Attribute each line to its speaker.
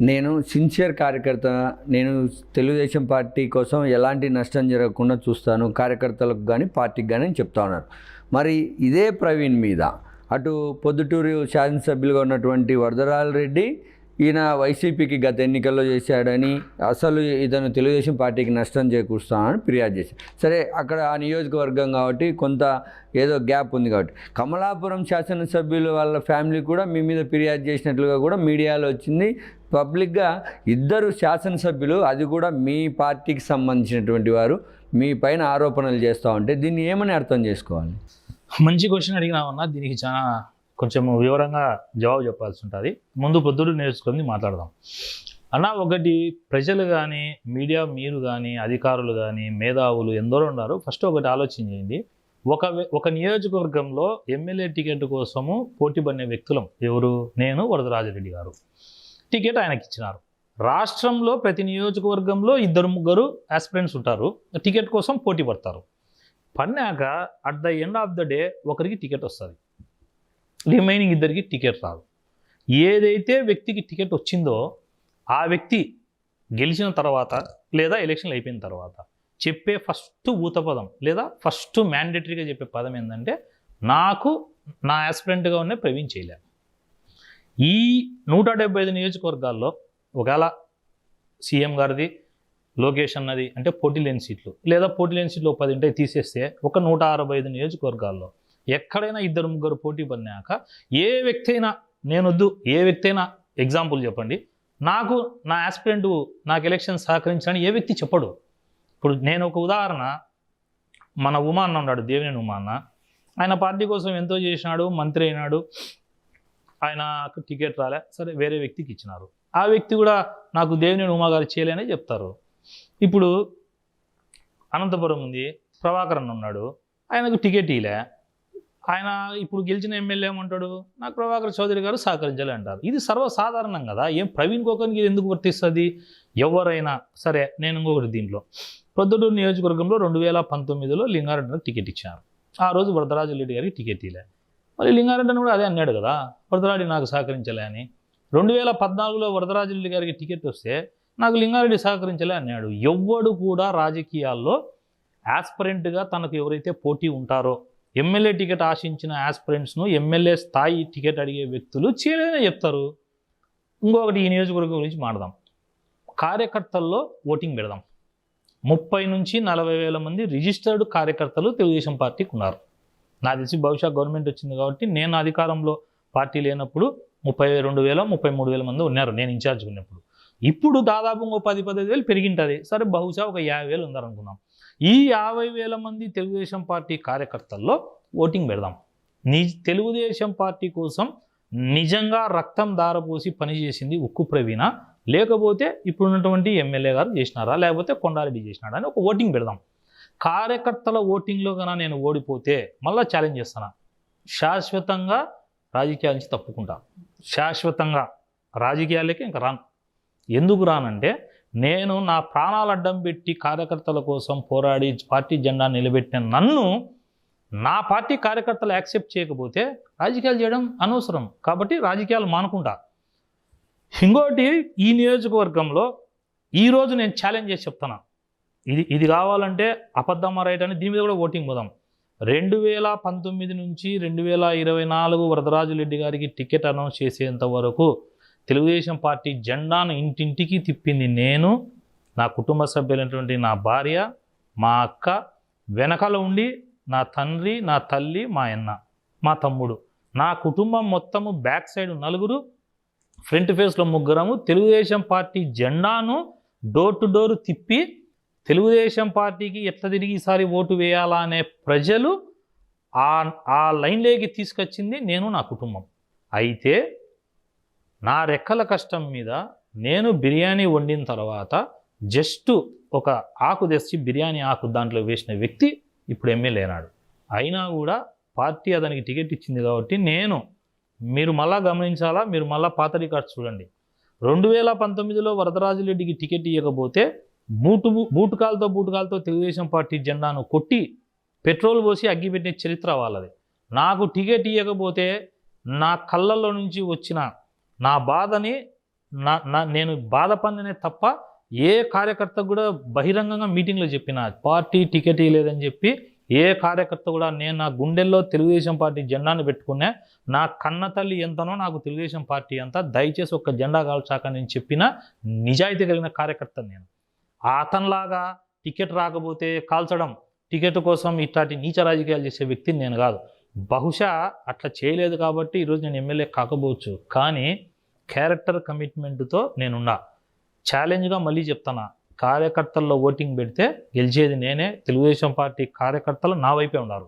Speaker 1: నేను సిన్సియర్ కార్యకర్త. నేను తెలుగుదేశం పార్టీ కోసం ఎలాంటి నష్టం జరగకుండా చూస్తాను, కార్యకర్తలకు కానీ పార్టీకి కానీ చెప్తా ఉన్నారు. మరి ఇదే ప్రవీణ్ మీద అటు పొద్దుటూరు శాసనసభ్యులుగా ఉన్నటువంటి వరదరాజ రెడ్డి ఈయన వైసీపీకి గత ఎన్నికల్లో చేశాడని, అసలు ఇతను తెలుగుదేశం పార్టీకి నష్టం చేకూరుస్తానని ఫిర్యాదు చేశాడు. సరే, అక్కడ ఆ నియోజకవర్గం కాబట్టి కొంత ఏదో గ్యాప్ ఉంది కాబట్టి కమలాపురం శాసనసభ్యులు వాళ్ళ ఫ్యామిలీ కూడా మీ మీద ఫిర్యాదు చేసినట్లుగా కూడా మీడియాలో వచ్చింది. పబ్లిక్గా ఇద్దరు శాసనసభ్యులు, అది కూడా మీ పార్టీకి సంబంధించినటువంటి వారు, మీ పైన ఆరోపణలు చేస్తూ ఉంటే దీన్ని ఏమని అర్థం చేసుకోవాలి?
Speaker 2: మంచి క్వశ్చన్ అడిగినామన్నా, దీనికి చాలా కొంచెం వివరంగా జవాబు చెప్పాల్సి ఉంటుంది. ముందు పొద్దుడు నేర్చుకొని మాట్లాడదాం అన్న. ఒకటి, ప్రజలు కానీ మీడియా, మీరు కానీ అధికారులు కానీ మేధావులు ఎందరో ఉన్నారు. ఫస్ట్ ఒకటి ఆలోచన చేయండి. ఒక నియోజకవర్గంలో ఎమ్మెల్యే టికెట్ కోసము పోటీ పడిన వ్యక్తులం ఎవరు? నేను, వరదరాజరెడ్డి గారు. టికెట్ ఆయనకి ఇచ్చినారు. రాష్ట్రంలో ప్రతి నియోజకవర్గంలో 2-3 ఆస్పిరెంట్స్ ఉంటారు, టికెట్ కోసం పోటీ పడతారు. పడినాక at the end of the day ఒకరికి టికెట్ వస్తుంది, రిమైనింగ్ ఇద్దరికి టికెట్ రాదు. ఏదైతే వ్యక్తికి టికెట్ వచ్చిందో ఆ వ్యక్తి గెలిచిన తర్వాత లేదా ఎలక్షన్లు అయిపోయిన తర్వాత చెప్పే ఫస్ట్ ఊతపదం లేదా ఫస్ట్ మ్యాండేటరీగా చెప్పే పదం ఏంటంటే, నాకు నా ఆస్పిరెంట్గా ఉన్న ప్రవీణ్ చేయలే. ఈ 175 నియోజకవర్గాల్లో ఒకవేళ సీఎం గారిది, లోకేష్ అన్నది అంటే పోటీ లేని సీట్లు, లేదా పోటీ లేని సీట్లు 10 ఉంటాయి తీసేస్తే ఒక 165 నియోజకవర్గాల్లో ఎక్కడైనా 2-3 పోటీ పడినాక ఏ వ్యక్తి అయినా, నేనొద్దు, ఏ వ్యక్తి అయినా ఎగ్జాంపుల్ చెప్పండి, నాకు నా ఆస్పిరెంట్ నాకు ఎలక్షన్ సహకరించాలని ఏ వ్యక్తి చెప్పడు. ఇప్పుడు నేను ఒక ఉదాహరణ, మన ఉమా అన్న ఉన్నాడు, దేవినేని ఉమా అన్న. ఆయన పార్టీ కోసం ఎంతో చేసినాడు, మంత్రి అయినాడు, ఆయనకు టికెట్ రాలే, సరే వేరే వ్యక్తికి ఇచ్చినారు. ఆ వ్యక్తి కూడా నాకు దేవినేని ఉమా గారు చేయలేనే చెప్తారు. ఇప్పుడు అనంతపురం ఉంది, ప్రభాకర్ అన్న ఉన్నాడు, ఆయనకు టికెట్ ఇలే. ఆయన ఇప్పుడు గెలిచిన ఎమ్మెల్యే ఏమంటాడు, నాకు ప్రభాకర్ చౌదరి గారు సహకరించాలి అంటారు. ఇది సర్వసాధారణం కదా. ఏం ప్రవీణ్ కోకన్కి ఎందుకు వర్తిస్తుంది? ఎవరైనా సరే. నేను ఇంకొకటి, దీంట్లో ప్రొద్దుటూరు నియోజకవర్గంలో 2019లో లింగారెడ్డికి టికెట్ ఇచ్చారు. ఆ రోజు వరదరాజ రెడ్డి గారికి టికెట్ ఇలే. మళ్ళీ లింగారెడ్డిని కూడా అదే అన్నాడు కదా, వరదరాజు నాకు సహకరించలే అని. 2014లో వరదరాజ రెడ్డి గారికి టికెట్ వస్తే నాకు లింగారెడ్డి సహకరించలే అన్నాడు. ఎవ్వడు కూడా రాజకీయాల్లో ఆస్పిరెంట్గా తనకు ఎవరైతే పోటీ ఉంటారో, ఎమ్మెల్యే టికెట్ ఆశించిన ఆస్పిరెంట్స్ను ఎమ్మెల్యే స్థాయి టికెట్ అడిగే వ్యక్తులు చేయలేదని చెప్తారు. ఇంకొకటి, ఈ నియోజకవర్గం గురించి మాట్లాడదాం. కార్యకర్తల్లో ఓటింగ్ పెడదాం. 30 నుంచి 40 వేల మంది రిజిస్టర్డ్ కార్యకర్తలు తెలుగుదేశం పార్టీకి ఉన్నారు. నాకు తెలిసి బహుశా గవర్నమెంట్ వచ్చింది కాబట్టి, నేను అధికారంలో పార్టీ లేనప్పుడు 32,000 33,000 మంది ఉన్నారు నేను ఇన్ఛార్జ్ ఉన్నప్పుడు. ఇప్పుడు దాదాపు 10-15 వేలు పెరిగింటుంది. సరే, బహుశా ఒక 50,000 ఉన్నారనుకున్నాం. ఈ 50,000 మంది తెలుగుదేశం పార్టీ కార్యకర్తల్లో ఓటింగ్ పెడదాం. తెలుగుదేశం పార్టీ కోసం నిజంగా రక్తం దారపోసి పనిచేసింది ఉక్కు ప్రవీణ, లేకపోతే ఇప్పుడున్నటువంటి ఎమ్మెల్యే గారు చేసినారా, లేకపోతే కొండారెడ్డి చేసినారా అని ఒక ఓటింగ్ పెడదాం. కార్యకర్తల ఓటింగ్లో కన్నా నేను ఓడిపోతే మళ్ళీ ఛాలెంజ్ చేస్తాను, శాశ్వతంగా రాజకీయాల నుంచి తప్పుకుంటా. శాశ్వతంగా రాజకీయాలకే ఇంకా రాను. ఎందుకు రానంటే, నేను నా ప్రాణాలు అడ్డం పెట్టి కార్యకర్తల కోసం పోరాడి పార్టీ జెండా నిలబెట్టిన నన్ను నా పార్టీ కార్యకర్తలు యాక్సెప్ట్ చేయకపోతే రాజకీయాలు చేయడం అనవసరం. కాబట్టి రాజకీయాలు మానుకుంటా. ఇంకోటి, ఈ నియోజకవర్గంలో ఈరోజు నేను ఛాలెంజ్ చేసి చెప్తాను, ఇది కావాలంటే అబద్ధమా రైట్ అని దీని మీద కూడా ఓటింగ్ పోదాం. 2019 నుంచి 2024 వరదరాజు రెడ్డి గారికి టికెట్ అనౌన్స్ చేసేంత వరకు తెలుగుదేశం పార్టీ జెండాను ఇంటింటికి తిప్పింది నేను, నా కుటుంబ సభ్యులైనటువంటి నా భార్య, మా అక్క, వెనకాల ఉండి నా తండ్రి, నా తల్లి, మా అన్న, మా తమ్ముడు, నా కుటుంబం మొత్తము బ్యాక్ సైడ్ 4, ఫ్రంట్ ఫేస్లో 3 తెలుగుదేశం పార్టీ జెండాను డోర్ టు డోర్ తిప్పి తెలుగుదేశం పార్టీకి ఎట్లా తిరిగి ఈసారి ఓటు వేయాలా అనే ప్రజలు ఆ లైన్లోకి తీసుకొచ్చింది నేను, నా కుటుంబం. అయితే నా రెక్కల కష్టం మీద నేను బిర్యానీ వండిన తర్వాత జస్ట్ ఒక ఆకు తెచ్చి బిర్యానీ ఆకు దాంట్లో వేసిన వ్యక్తి ఇప్పుడు ఎమ్మెల్యే అయినాడు. అయినా కూడా పార్టీ అతనికి టికెట్ ఇచ్చింది కాబట్టి మీరు మళ్ళా గమనించాలా, మీరు మళ్ళా పాత రికార్డ్స్ చూడండి. 2019లో వరదరాజు రెడ్డికి టికెట్ ఇవ్వకపోతే బూటుకాలతో తెలుగుదేశం పార్టీ జెండాను కొట్టి పెట్రోల్ పోసి అగ్గిపెట్టిన చరిత్ర వాళ్ళది. నాకు టికెట్ ఇవ్వకపోతే నా కళ్ళల్లో నుంచి వచ్చిన నా బాధని నేను బాధపడినే తప్ప ఏ కార్యకర్త కూడా బహిరంగంగా మీటింగ్లో చెప్పిన పార్టీ టికెట్ ఇవ్వలేదని చెప్పి ఏ కార్యకర్త కూడా నేను నా గుండెల్లో తెలుగుదేశం పార్టీ జెండాను పెట్టుకున్నా, నా కన్న తల్లి ఎంతనో నాకు తెలుగుదేశం పార్టీ అంత, దయచేసి ఒక్క జెండా కాల్చాక నేను చెప్పిన నిజాయితీ కలిగిన కార్యకర్త నేను. అతనిలాగా టికెట్ రాకపోతే కాల్చడం, టికెట్ కోసం ఇట్లాంటి నీచ రాజకీయాలు చేసే వ్యక్తిని నేను కాదు. బహుశా అట్లా చేయలేదు కాబట్టి ఈరోజు నేను ఎమ్మెల్యే కాకపోవచ్చు, కానీ క్యారెక్టర్ కమిట్మెంట్తో నేనున్నా. ఛాలెంజ్గా మళ్ళీ చెప్తాను, కార్యకర్తల్లో ఓటింగ్ పెడితే గెలిచేది నేనే. తెలుగుదేశం పార్టీ కార్యకర్తలు నా వైపే ఉన్నారు.